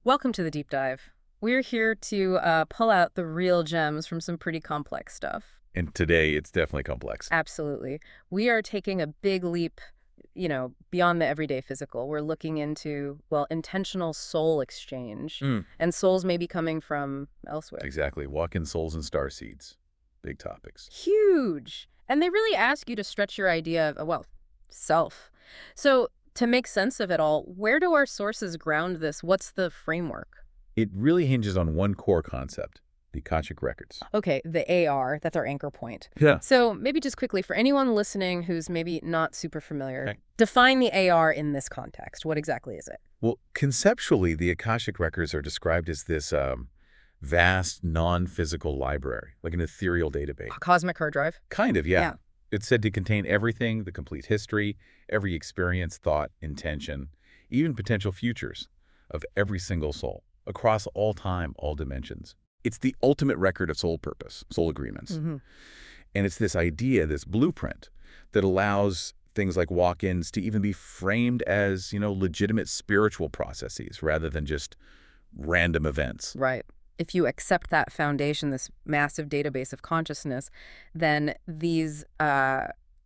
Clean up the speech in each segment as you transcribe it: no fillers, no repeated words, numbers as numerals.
Welcome to the deep dive. We're here to pull out the real gems from some pretty complex stuff. And today, it's definitely complex. Absolutely. We are taking a big leap, beyond the everyday physical. We're looking into, well, intentional soul exchange. Mm. And souls may be coming from elsewhere. Exactly. Walk-in souls and star seeds. Big topics. Huge. And they really ask you to stretch your idea of, well, self. So, to make sense of it all, where do our sources ground this? What's the framework? It really hinges on one core concept, the Akashic Records. Okay, the AR, that's our anchor point. Yeah. So maybe just quickly, for anyone listening who's maybe not super familiar, Okay. define the AR in this context. What exactly is it? Well, conceptually, the Akashic Records are described as this vast, non-physical library, like an ethereal database. Cosmic hard drive? Kind of, yeah. Yeah. It's said to contain everything, the complete history, every experience, thought, intention, even potential futures of every single soul, across all time, all dimensions. It's the ultimate record of soul purpose, soul agreements. Mm-hmm. And it's this idea, this blueprint, that allows things like walk-ins to even be framed as, legitimate spiritual processes rather than just random events. Right. If you accept that foundation, this massive database of consciousness, then these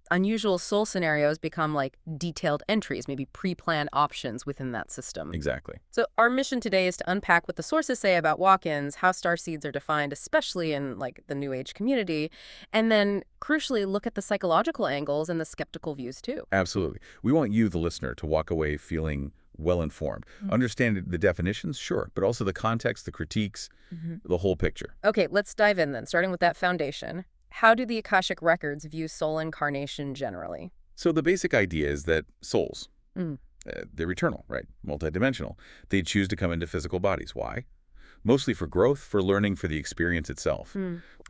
unusual soul scenarios become like detailed entries, maybe pre-planned options within that system. Exactly. So our mission today is to unpack what the sources say about walk-ins, how star seeds are defined, especially in like the New Age community, and then crucially look at the psychological angles and the skeptical views too. Absolutely. We want you, the listener, to walk away feeling well-informed. Understand the definitions, sure, but also the context, the critiques, the whole picture. Okay, let's dive in then, starting with that foundation. How do the Akashic Records view soul incarnation generally? So the basic idea is that souls, Mm. they're eternal, right? Multidimensional. They choose to come into physical bodies. Why? Mostly for growth, for learning, for the experience itself.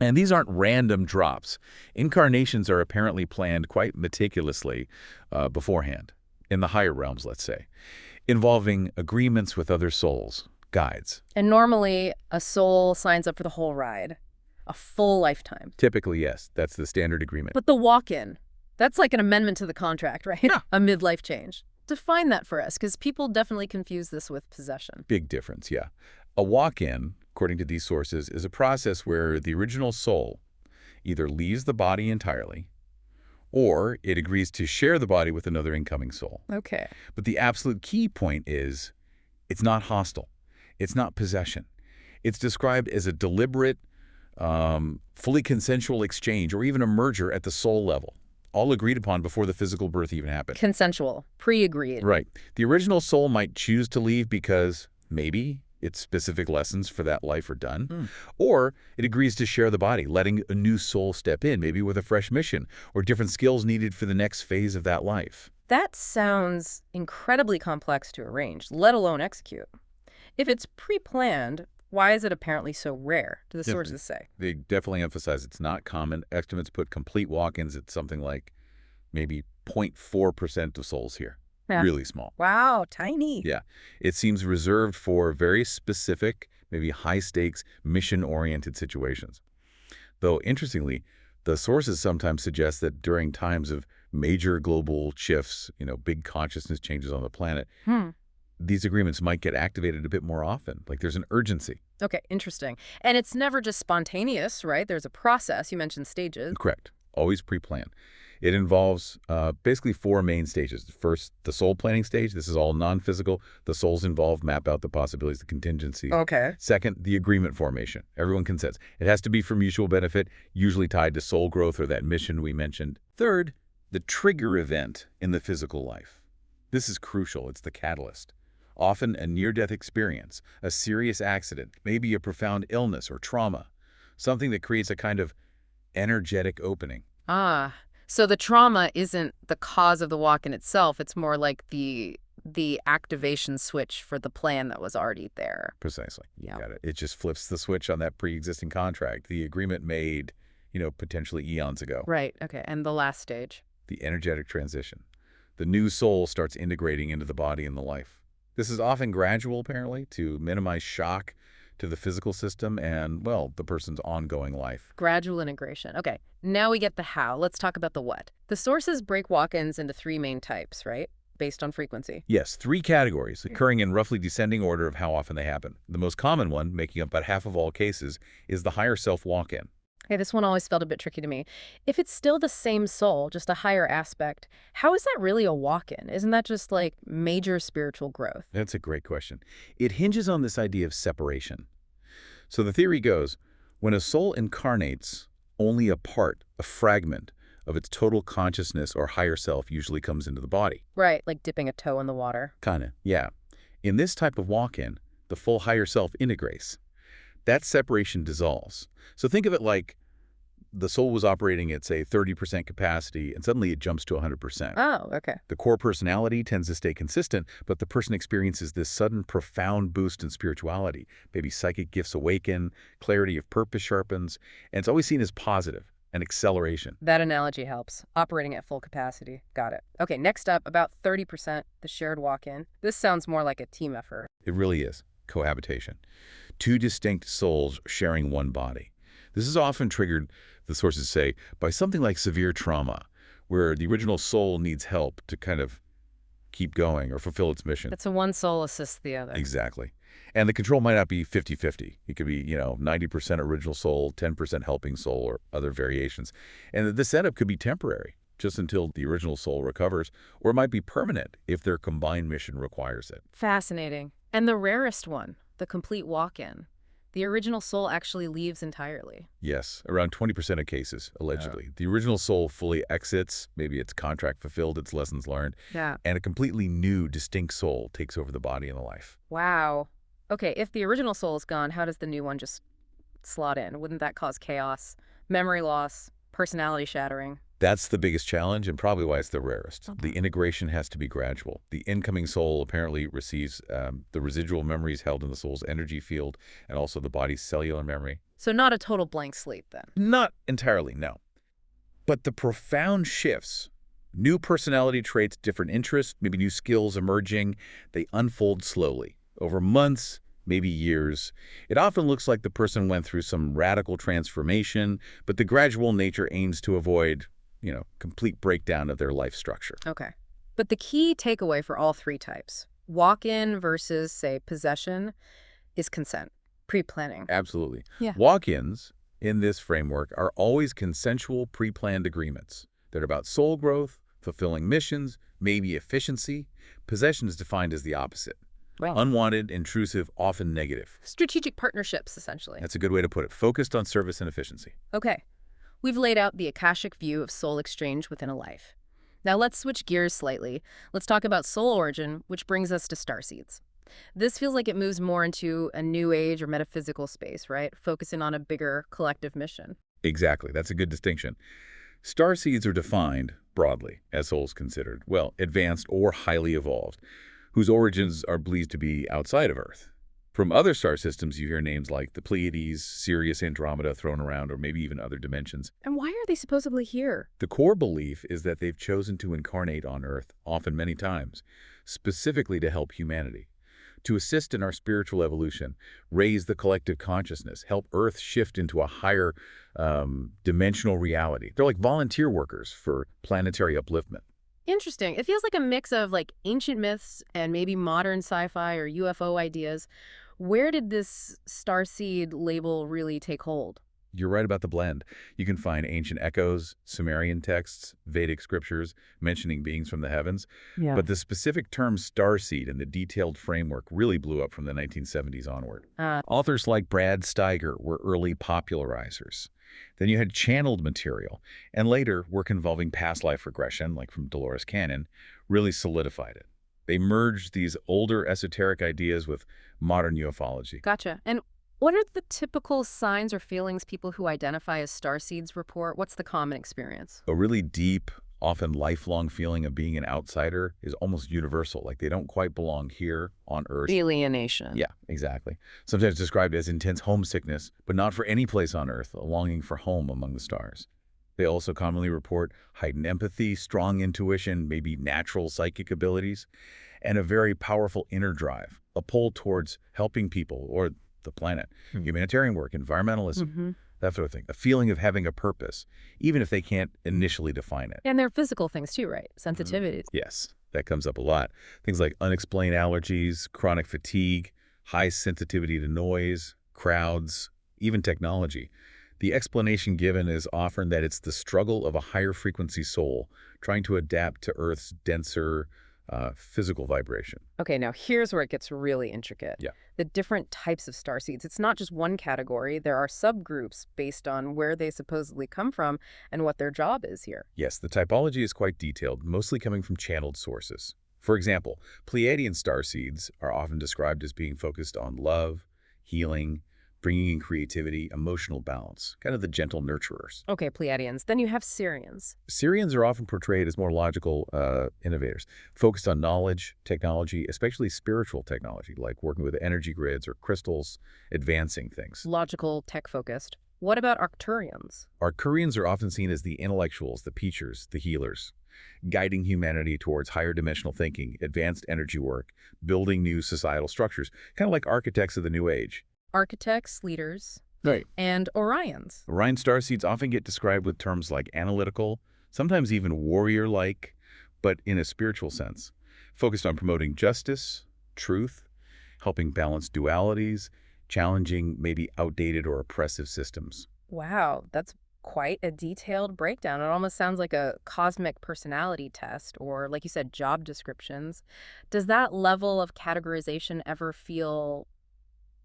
And these aren't random drops. Incarnations are apparently planned quite meticulously beforehand, in the higher realms, let's say, involving agreements with other souls, guides. And normally, a soul signs up for the whole ride, a full lifetime. Typically, yes, that's the standard agreement. But the walk-in, that's like an amendment to the contract, right? Yeah. A midlife change. Define that for us, because people definitely confuse this with possession. Big difference, yeah. A walk-in, according to these sources, is a process where the original soul either leaves the body entirely or it agrees to share the body with another incoming soul. Okay. But the absolute key point is it's not hostile. It's not possession. It's described as a deliberate, fully consensual exchange or even a merger at the soul level, all agreed upon before the physical birth even happened. Consensual, pre-agreed. Right. The original soul might choose to leave because maybe its specific lessons for that life are done, or it agrees to share the body, letting a new soul step in, maybe with a fresh mission or different skills needed for the next phase of that life. That sounds incredibly complex to arrange, let alone execute. If it's pre-planned, why is it apparently so rare, do the sources say? They definitely emphasize it's not common. Estimates put complete walk-ins at something like maybe 0.4% of souls here. Yeah. Really small. Wow, tiny. Yeah. It seems reserved for very specific, maybe high-stakes, mission-oriented situations. Though, interestingly, the sources sometimes suggest that during times of major global shifts, big consciousness changes on the planet, these agreements might get activated a bit more often. Like there's an urgency. Okay, interesting. And it's never just spontaneous, right? There's a process. You mentioned stages. Correct. Always pre-planned. It involves basically four main stages. First, the soul planning stage. This is all non-physical. The souls involved map out the possibilities, the contingencies. Okay. Second, the agreement formation. Everyone consents. It has to be for mutual benefit, usually tied to soul growth or that mission we mentioned. Third, the trigger event in the physical life. This is crucial. It's the catalyst. Often a near-death experience, a serious accident, maybe a profound illness or trauma, something that creates a kind of energetic opening. Ah, so the trauma isn't the cause of the walk-in itself. It's more like the activation switch for the plan that was already there. Precisely. Yeah. Got it. It just flips the switch on that pre-existing contract, the agreement made, potentially eons ago. Right. Okay. And the last stage? The energetic transition. The new soul starts integrating into the body and the life. This is often gradual, apparently, to minimize shock to the physical system and, well, the person's ongoing life. Gradual integration. Okay, now we get the how. Let's talk about the what. The sources break walk-ins into three main types, right? based on frequency. Yes, 3 categories, occurring in roughly descending order of how often they happen. The most common one, making up about half of all cases, is the higher self walk-in. Okay, this one always felt a bit tricky to me. If it's still the same soul, just a higher aspect, how is that really a walk-in? Isn't that just like major spiritual growth? That's a great question. It hinges on this idea of separation. So the theory goes, when a soul incarnates, only a part, a fragment, of its total consciousness or higher self usually comes into the body. Right, like dipping a toe in the water. Kinda, yeah. In this type of walk-in, the full higher self integrates. That separation dissolves. So think of it like the soul was operating at, say, 30% capacity, and suddenly it jumps to 100%. Oh, okay. The core personality tends to stay consistent, but the person experiences this sudden, profound boost in spirituality. Maybe psychic gifts awaken, clarity of purpose sharpens, and it's always seen as positive, an acceleration. That analogy helps. Operating at full capacity. Got it. Okay, next up, about 30%, the shared walk-in. This sounds more like a team effort. It really is. Cohabitation. 2 distinct souls sharing one body. This is often triggered, the sources say, by something like severe trauma, where the original soul needs help to kind of keep going or fulfill its mission. That's a one soul assists the other. Exactly. And the control might not be 50-50. It could be, 90% original soul, 10% helping soul, or other variations. And the setup could be temporary, just until the original soul recovers, or it might be permanent if their combined mission requires it. Fascinating. And the rarest one, the complete walk-in. The original soul actually leaves entirely. Yes, around 20% of cases, allegedly. The original soul fully exits, maybe its contract fulfilled, its lessons learned, Yeah. and a completely new, distinct soul takes over the body and the life. Wow. Okay, if the original soul is gone, how does the new one just slot in? Wouldn't that cause chaos, memory loss, personality shattering? That's the biggest challenge and probably why it's the rarest. The integration has to be gradual. The incoming soul apparently receives the residual memories held in the soul's energy field and also the body's cellular memory. So not a total blank slate then. Not entirely, no. But the profound shifts, new personality traits, different interests, maybe new skills emerging, they unfold slowly over months, maybe years. It often looks like the person went through some radical transformation, but the gradual nature aims to avoid complete breakdown of their life structure. Okay. But the key takeaway for all 3 types, walk-in versus, say, possession, is consent, pre-planning. Absolutely. Yeah. Walk-ins in this framework are always consensual, pre-planned agreements. They're about soul growth, fulfilling missions, maybe efficiency. Possession is defined as the opposite. Well, Unwanted, intrusive, often negative. strategic partnerships, essentially. That's a good way to put it. Focused on service and efficiency. Okay. We've laid out the Akashic view of soul exchange within a life. Now let's switch gears slightly. Let's talk about soul origin, which brings us to starseeds. This feels like it moves more into a new age or metaphysical space, right? Focusing on a bigger collective mission. Exactly. That's a good distinction. Starseeds are defined, broadly, as souls considered, advanced or highly evolved, whose origins are believed to be outside of Earth. From other star systems, you hear names like the Pleiades, Sirius, Andromeda thrown around, or maybe even other dimensions. And why are they supposedly here? The core belief is that they've chosen to incarnate on Earth, often many times, specifically to help humanity, to assist in our spiritual evolution, raise the collective consciousness, help Earth shift into a higher dimensional reality. They're like volunteer workers for planetary upliftment. Interesting. It feels like a mix of ancient myths and maybe modern sci-fi or UFO ideas. Where did this starseed label really take hold? You're right about the blend. You can find ancient echoes, Sumerian texts, Vedic scriptures mentioning beings from the heavens. Yeah. But the specific term starseed and the detailed framework really blew up from the 1970s onward. Authors like Brad Steiger were early popularizers. Then you had channeled material, and later work involving past life regression, like from Dolores Cannon, really solidified it. They merged these older esoteric ideas with modern ufology. Gotcha. And what are the typical signs or feelings people who identify as starseeds report? What's the common experience? A really deep, often lifelong feeling of being an outsider is almost universal, like they don't quite belong here on Earth. Alienation. Yeah, exactly. Sometimes described as intense homesickness, but not for any place on Earth, a longing for home among the stars. They also commonly report heightened empathy, strong intuition, maybe natural psychic abilities, and a very powerful inner drive, a pull towards helping people or the planet, humanitarian work, environmentalism, that sort of thing. A feeling of having a purpose, even if they can't initially define it. And they're physical things too, right? Sensitivities. Yes. That comes up a lot. Things like unexplained allergies, chronic fatigue, high sensitivity to noise, crowds, even technology. The explanation given is often that it's the struggle of a higher frequency soul trying to adapt to Earth's denser physical vibration. Okay, now here's where it gets really intricate. Yeah. The different types of starseeds. It's not just one category. There are subgroups based on where they supposedly come from and what their job is here. Yes, the typology is quite detailed, mostly coming from channeled sources. For example, Pleiadian starseeds are often described as being focused on love, healing, bringing in creativity, emotional balance, kind of the gentle nurturers. Okay, Pleiadians. Then you have Sirians. Syrians are often portrayed as more logical innovators, focused on knowledge, technology, especially spiritual technology, like working with energy grids or crystals, advancing things. Logical, tech-focused. What about Arcturians? Arcturians are often seen as the intellectuals, the teachers, the healers, guiding humanity towards higher dimensional thinking, advanced energy work, building new societal structures, kind of like architects of the New Age. Architects, leaders, Right. and Orions. Orion starseeds often get described with terms like analytical, sometimes even warrior-like, but in a spiritual sense, focused on promoting justice, truth, helping balance dualities, challenging maybe outdated or oppressive systems. Wow, that's quite a detailed breakdown. It almost sounds like a cosmic personality test or, like you said, job descriptions. Does that level of categorization ever feel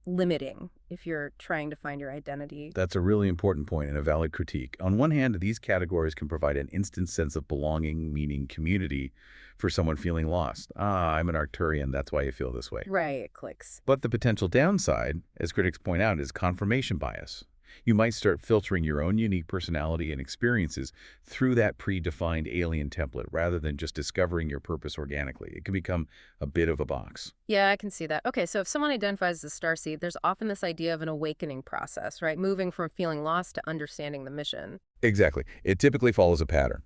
limiting if you're trying to find your identity? That's a really important point and a valid critique. On one hand, these categories can provide an instant sense of belonging, meaning community, for someone feeling lost. Ah, I'm an Arcturian, that's why you feel this way. Right, it clicks. But the potential downside, as critics point out, is confirmation bias. You might start filtering your own unique personality and experiences through that predefined alien template rather than just discovering your purpose organically. It can become a bit of a box. Yeah, I can see that. Okay, so if someone identifies as a starseed, there's often this idea of an awakening process, right? Moving from feeling lost to understanding the mission. Exactly. It typically follows a pattern.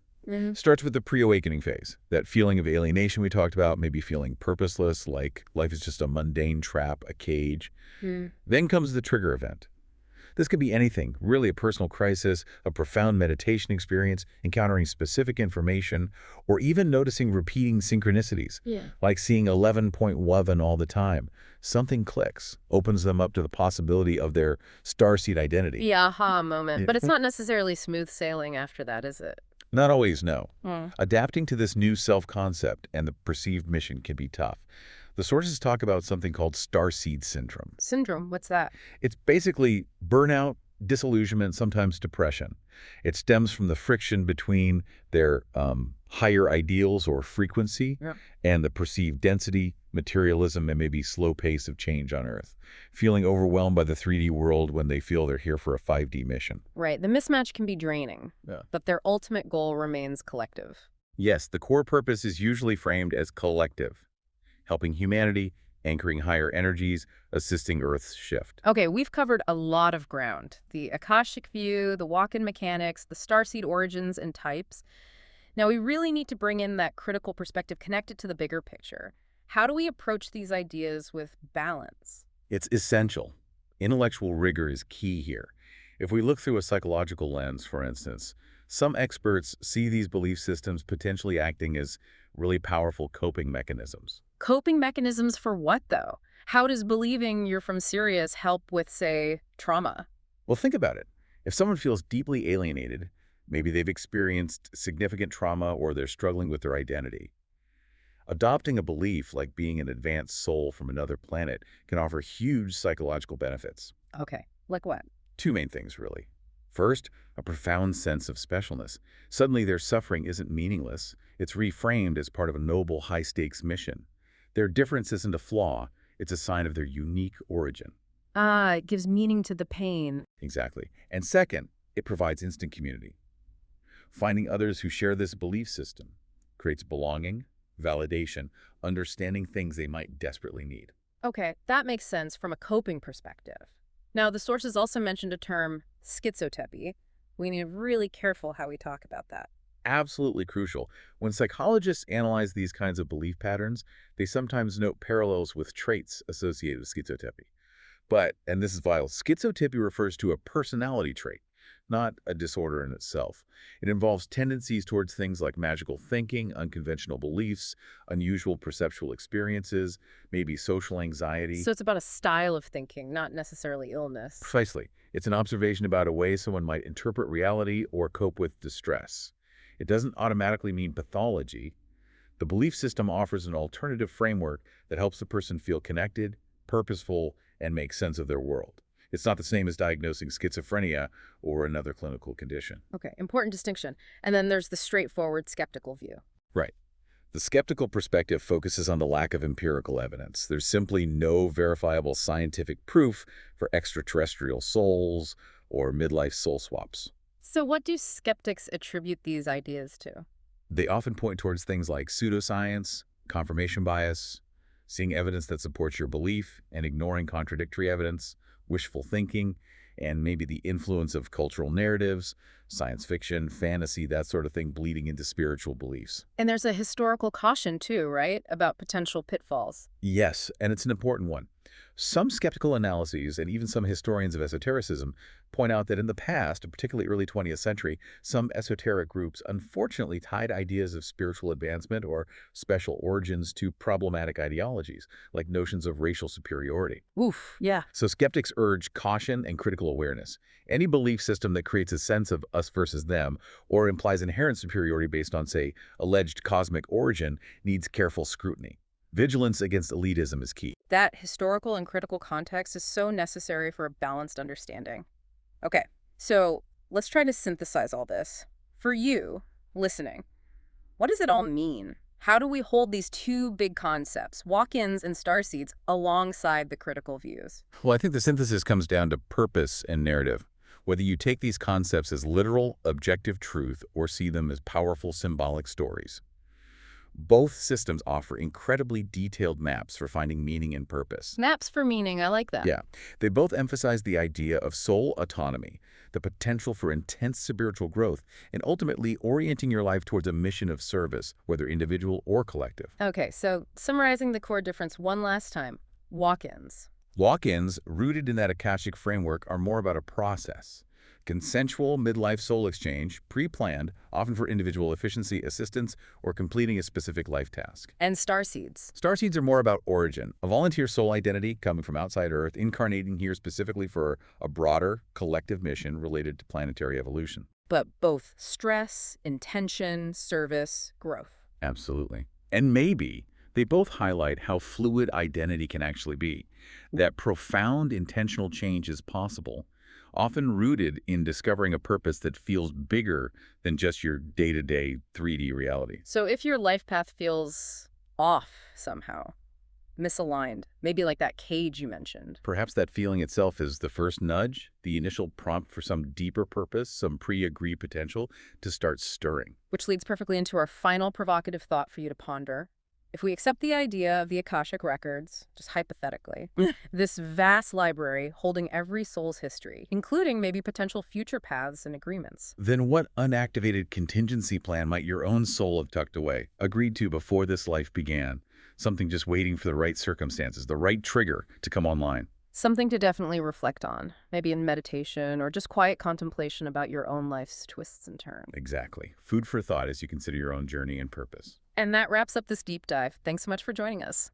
Starts with the pre-awakening phase, that feeling of alienation we talked about, maybe feeling purposeless, like life is just a mundane trap, a cage. Then comes the trigger event. This could be anything, really a personal crisis, a profound meditation experience, encountering specific information, or even noticing repeating synchronicities, like seeing 11.11 all the time. Something clicks, opens them up to the possibility of their starseed identity. The aha moment. Yeah. But it's not necessarily smooth sailing after that, is it? Not always, no. Hmm. Adapting to this new self-concept and the perceived mission can be tough. The sources talk about something called starseed syndrome. Syndrome, what's that? It's basically burnout, disillusionment, sometimes depression. It stems from the friction between their higher ideals or frequency and the perceived density, materialism, and maybe slow pace of change on Earth. Feeling overwhelmed by the 3D world when they feel they're here for a 5D mission. Right, the mismatch can be draining, Yeah. but their ultimate goal remains collective. Yes, the core purpose is usually framed as collective, helping humanity, anchoring higher energies, assisting Earth's shift. Okay, we've covered a lot of ground. The Akashic view, the walk-in mechanics, the starseed origins and types. Now, we really need to bring in that critical perspective connected to the bigger picture. How do we approach these ideas with balance? It's essential. Intellectual rigor is key here. If we look through a psychological lens, for instance, some experts see these belief systems potentially acting as really powerful coping mechanisms. Coping mechanisms for what, though? How does believing you're from Sirius help with, say, trauma? Well, think about it. If someone feels deeply alienated, maybe they've experienced significant trauma or they're struggling with their identity. Adopting a belief like being an advanced soul from another planet can offer huge psychological benefits. Okay, like what? Two main things, really. First, a profound sense of specialness. Suddenly their suffering isn't meaningless. It's reframed as part of a noble, high-stakes mission. Their difference isn't a flaw. It's a sign of their unique origin. Ah, it gives meaning to the pain. Exactly. And second, it provides instant community. Finding others who share this belief system creates belonging, validation, understanding things they might desperately need. Okay, that makes sense from a coping perspective. Now, the sources also mentioned a term, schizotepy. We need to be really careful how we talk about that. Absolutely crucial. When psychologists analyze these kinds of belief patterns, they sometimes note parallels with traits associated with schizotepy. But, and this is vital, schizotepy refers to a personality trait, not a disorder in itself. It involves tendencies towards things like magical thinking, unconventional beliefs, unusual perceptual experiences, maybe social anxiety. So it's about a style of thinking, not necessarily illness. Precisely. It's an observation about a way someone might interpret reality or cope with distress. It doesn't automatically mean pathology. The belief system offers an alternative framework that helps the person feel connected, purposeful, and make sense of their world. It's not the same as diagnosing schizophrenia or another clinical condition. Okay, important distinction. And then there's the straightforward skeptical view. Right. The skeptical perspective focuses on the lack of empirical evidence. There's simply no verifiable scientific proof for extraterrestrial souls or midlife soul swaps. So what do skeptics attribute these ideas to? They often point towards things like pseudoscience, confirmation bias, seeing evidence that supports your belief and ignoring contradictory evidence, wishful thinking, and maybe the influence of cultural narratives, science fiction, fantasy, that sort of thing bleeding into spiritual beliefs. And there's a historical caution too, right? About potential pitfalls. Yes, and it's an important one. Some skeptical analyses, and even some historians of esotericism, point out that in the past, particularly early 20th century, some esoteric groups unfortunately tied ideas of spiritual advancement or special origins to problematic ideologies, like notions of racial superiority. Oof, yeah. So skeptics urge caution and critical awareness. Any belief system that creates a sense of us versus them or implies inherent superiority based on, say, alleged cosmic origin needs careful scrutiny. Vigilance against elitism is key. That historical and critical context is so necessary for a balanced understanding. Okay, so let's try to synthesize all this. For you, listening, what does it all mean? How do we hold these two big concepts, walk-ins and starseeds, alongside the critical views? Well, I think the synthesis comes down to purpose and narrative. Whether you take these concepts as literal, objective truth or see them as powerful symbolic stories. Both systems offer incredibly detailed maps for finding meaning and purpose. Maps for meaning, I like that. Yeah, they both emphasize the idea of soul autonomy, the potential for intense spiritual growth, and ultimately orienting your life towards a mission of service, whether individual or collective. Okay, so summarizing the core difference one last time. Walk-ins. Walk-ins, rooted in that Akashic framework, are more about a process. Consensual midlife soul exchange, pre-planned, often for individual efficiency, assistance, or completing a specific life task. And starseeds. Starseeds are more about origin, a volunteer soul identity coming from outside Earth, incarnating here specifically for a broader, collective mission related to planetary evolution. But both stress, intention, service, growth. Absolutely. And maybe they both highlight how fluid identity can actually be, that profound intentional change is possible, often rooted in discovering a purpose that feels bigger than just your day-to-day 3D reality. So if your life path feels off somehow, misaligned, maybe like that cage you mentioned. Perhaps that feeling itself is the first nudge, the initial prompt for some deeper purpose, some pre-agreed potential to start stirring. Which leads perfectly into our final provocative thought for you to ponder. If we accept the idea of the Akashic Records, just hypothetically, this vast library holding every soul's history, including maybe potential future paths and agreements. Then what unactivated contingency plan might your own soul have tucked away, agreed to before this life began? Something just waiting for the right circumstances, the right trigger to come online. Something to definitely reflect on, maybe in meditation or just quiet contemplation about your own life's twists and turns. Exactly. Food for thought as you consider your own journey and purpose. And that wraps up this deep dive. Thanks so much for joining us.